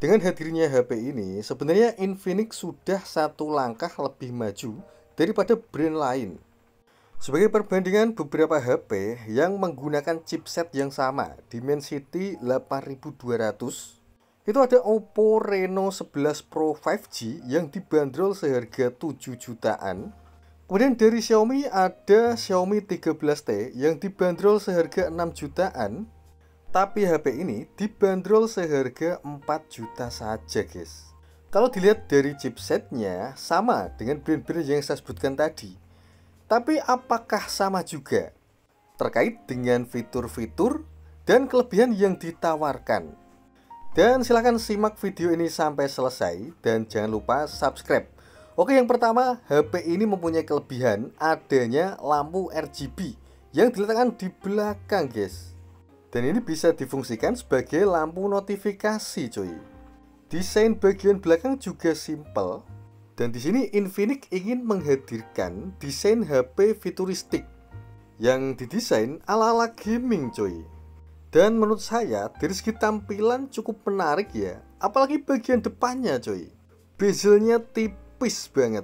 Dengan hadirnya HP ini, sebenarnya Infinix sudah satu langkah lebih maju daripada brand lain. Sebagai perbandingan beberapa HP yang menggunakan chipset yang sama, Dimensity 8200, itu ada Oppo Reno 11 Pro 5G yang dibanderol seharga 7 jutaan. Kemudian dari Xiaomi ada Xiaomi 13T yang dibanderol seharga 6 jutaan. Tapi HP ini dibanderol seharga 4 juta saja guys. Kalau dilihat dari chipsetnya sama dengan brand-brand yang saya sebutkan tadi. Tapi apakah sama juga terkait dengan fitur-fitur dan kelebihan yang ditawarkan? Dan silahkan simak video ini sampai selesai dan jangan lupa subscribe. Oke, yang pertama, HP ini mempunyai kelebihan adanya lampu RGB yang diletakkan di belakang guys. Dan ini bisa difungsikan sebagai lampu notifikasi coy. Desain bagian belakang juga simple. Dan di sini Infinix ingin menghadirkan desain HP futuristik yang didesain ala-ala gaming coy. Dan menurut saya dari segi tampilan cukup menarik ya. Apalagi bagian depannya coy. Bezelnya tipis banget.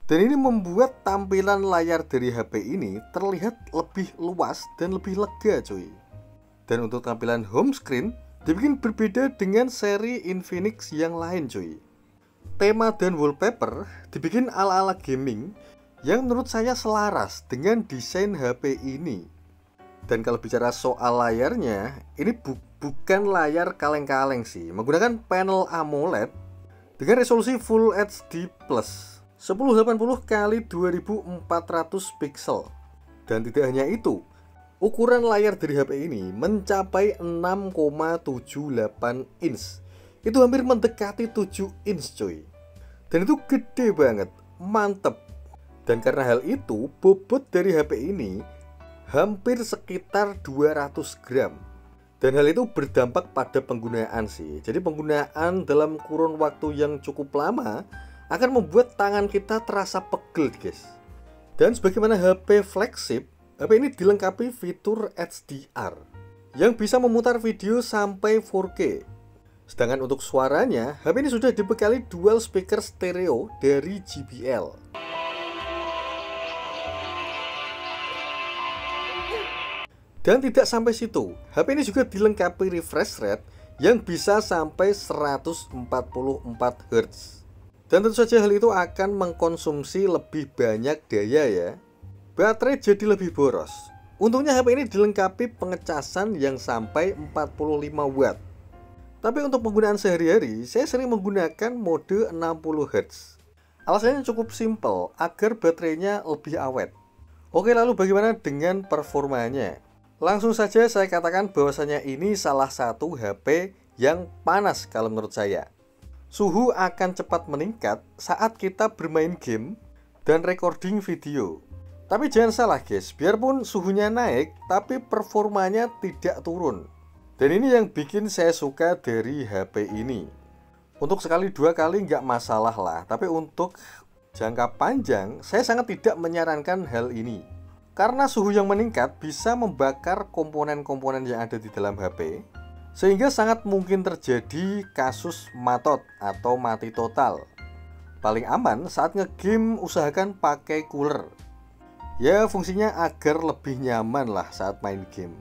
Dan ini membuat tampilan layar dari HP ini terlihat lebih luas dan lebih lega coy. Dan untuk tampilan home screen dibikin berbeda dengan seri Infinix yang lain cuy. Tema dan wallpaper dibikin ala-ala gaming yang menurut saya selaras dengan desain HP ini. Dan kalau bicara soal layarnya, ini bukan layar kaleng-kaleng sih. Menggunakan panel AMOLED dengan resolusi Full HD Plus 1080 x 2400 pixel. Dan tidak hanya itu, ukuran layar dari HP ini mencapai 6,78 inch. Itu hampir mendekati 7 inch coy. Dan itu gede banget, mantep. Dan karena hal itu, bobot dari HP ini hampir sekitar 200 gram. Dan hal itu berdampak pada penggunaan sih. Jadi penggunaan dalam kurun waktu yang cukup lama akan membuat tangan kita terasa pegel guys. Dan sebagaimana HP flagship, HP ini dilengkapi fitur HDR yang bisa memutar video sampai 4K. Sedangkan untuk suaranya, HP ini sudah dibekali dual speaker stereo dari JBL. Dan tidak sampai situ, HP ini juga dilengkapi refresh rate yang bisa sampai 144 Hz. Dan tentu saja hal itu akan mengkonsumsi lebih banyak daya ya. Baterai jadi lebih boros. Untungnya HP ini dilengkapi pengecasan yang sampai 45 watt. Tapi untuk penggunaan sehari-hari, saya sering menggunakan mode 60 Hz. Alasannya cukup simpel, agar baterainya lebih awet. Oke, lalu bagaimana dengan performanya? Langsung saja saya katakan bahwasanya ini salah satu HP yang panas kalau menurut saya. Suhu akan cepat meningkat saat kita bermain game dan recording video. Tapi jangan salah guys, biarpun suhunya naik, tapi performanya tidak turun. Dan ini yang bikin saya suka dari HP ini. Untuk sekali dua kali nggak masalah lah, tapi untuk jangka panjang, saya sangat tidak menyarankan hal ini. Karena suhu yang meningkat bisa membakar komponen-komponen yang ada di dalam HP, sehingga sangat mungkin terjadi kasus matot atau mati total. Paling aman saat ngegame usahakan pakai cooler. Ya fungsinya agar lebih nyaman lah saat main game.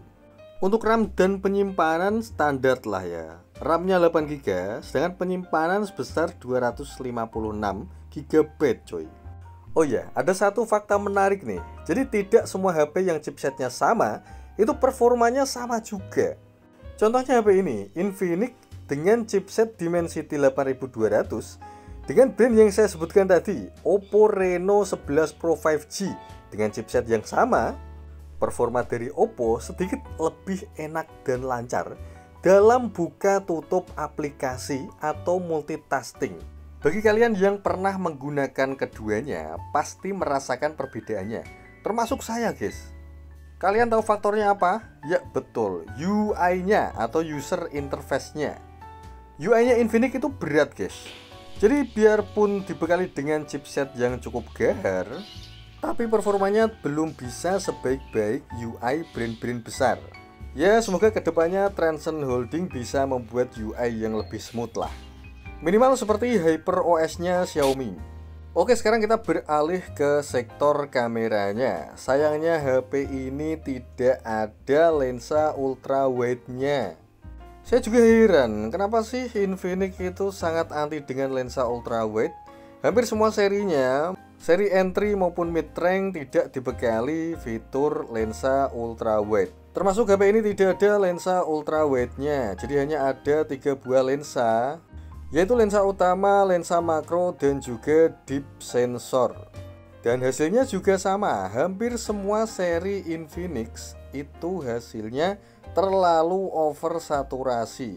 Untuk RAM dan penyimpanan standar lah ya. RAM-nya 8GB, sedangkan penyimpanan sebesar 256 GB coy. Oh ya, ada satu fakta menarik nih. Jadi tidak semua HP yang chipsetnya sama, itu performanya sama juga. Contohnya HP ini, Infinix dengan chipset Dimensity 8200 dengan brand yang saya sebutkan tadi, Oppo Reno 11 Pro 5G dengan chipset yang sama. Performa dari Oppo sedikit lebih enak dan lancar dalam buka tutup aplikasi atau multitasking. Bagi kalian yang pernah menggunakan keduanya, pasti merasakan perbedaannya. Termasuk saya guys. Kalian tahu faktornya apa? Ya betul, UI-nya atau user interface-nya. UI-nya Infinix itu berat guys. Jadi biarpun dibekali dengan chipset yang cukup gahar, tapi performanya belum bisa sebaik-baik UI brand-brand besar. Ya, semoga kedepannya Transsion Holding bisa membuat UI yang lebih smooth lah. Minimal seperti HyperOS-nya Xiaomi. Oke, sekarang kita beralih ke sektor kameranya. Sayangnya HP ini tidak ada lensa ultra wide-nya. Saya juga heran, kenapa sih Infinix itu sangat anti dengan lensa ultra wide? Hampir semua serinya, seri entry maupun mid range tidak dibekali fitur lensa ultra wide. Termasuk HP ini tidak ada lensa ultra wide-nya, jadi hanya ada 3 buah lensa, yaitu lensa utama, lensa makro, dan juga deep sensor. Dan hasilnya juga sama, hampir semua seri Infinix itu hasilnya terlalu oversaturasi.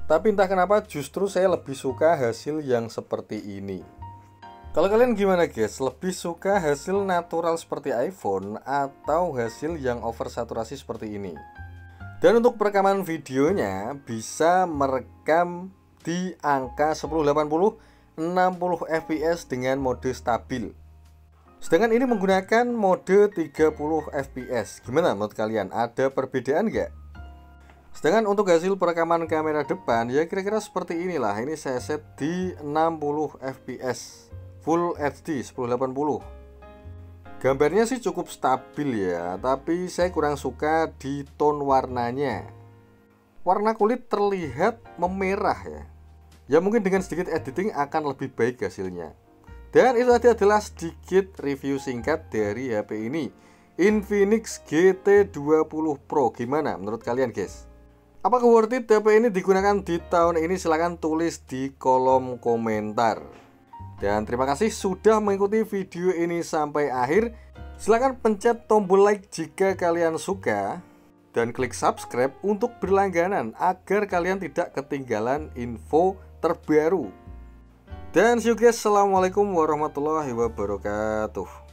Tapi entah kenapa justru saya lebih suka hasil yang seperti ini. Kalau kalian gimana guys? Lebih suka hasil natural seperti iPhone atau hasil yang oversaturasi seperti ini? Dan untuk perekaman videonya bisa merekam di angka 1080 60 fps dengan mode stabil. Sedangkan ini menggunakan mode 30 fps. Gimana menurut kalian? Ada perbedaan nggak? Sedangkan untuk hasil perekaman kamera depan ya kira-kira seperti inilah. Ini saya set di 60 fps Full HD 1080. Gambarnya sih cukup stabil ya, tapi saya kurang suka di tone warnanya. Warna kulit terlihat memerah ya. Ya mungkin dengan sedikit editing akan lebih baik hasilnya. Dan itu tadi adalah sedikit review singkat dari HP ini, Infinix GT20 Pro. Gimana menurut kalian guys? Apakah worth it HP ini digunakan di tahun ini? Silahkan tulis di kolom komentar. Dan terima kasih sudah mengikuti video ini sampai akhir. Silahkan pencet tombol like jika kalian suka, dan klik subscribe untuk berlangganan agar kalian tidak ketinggalan info terbaru. Dan see you guys, assalamualaikum warahmatullahi wabarakatuh.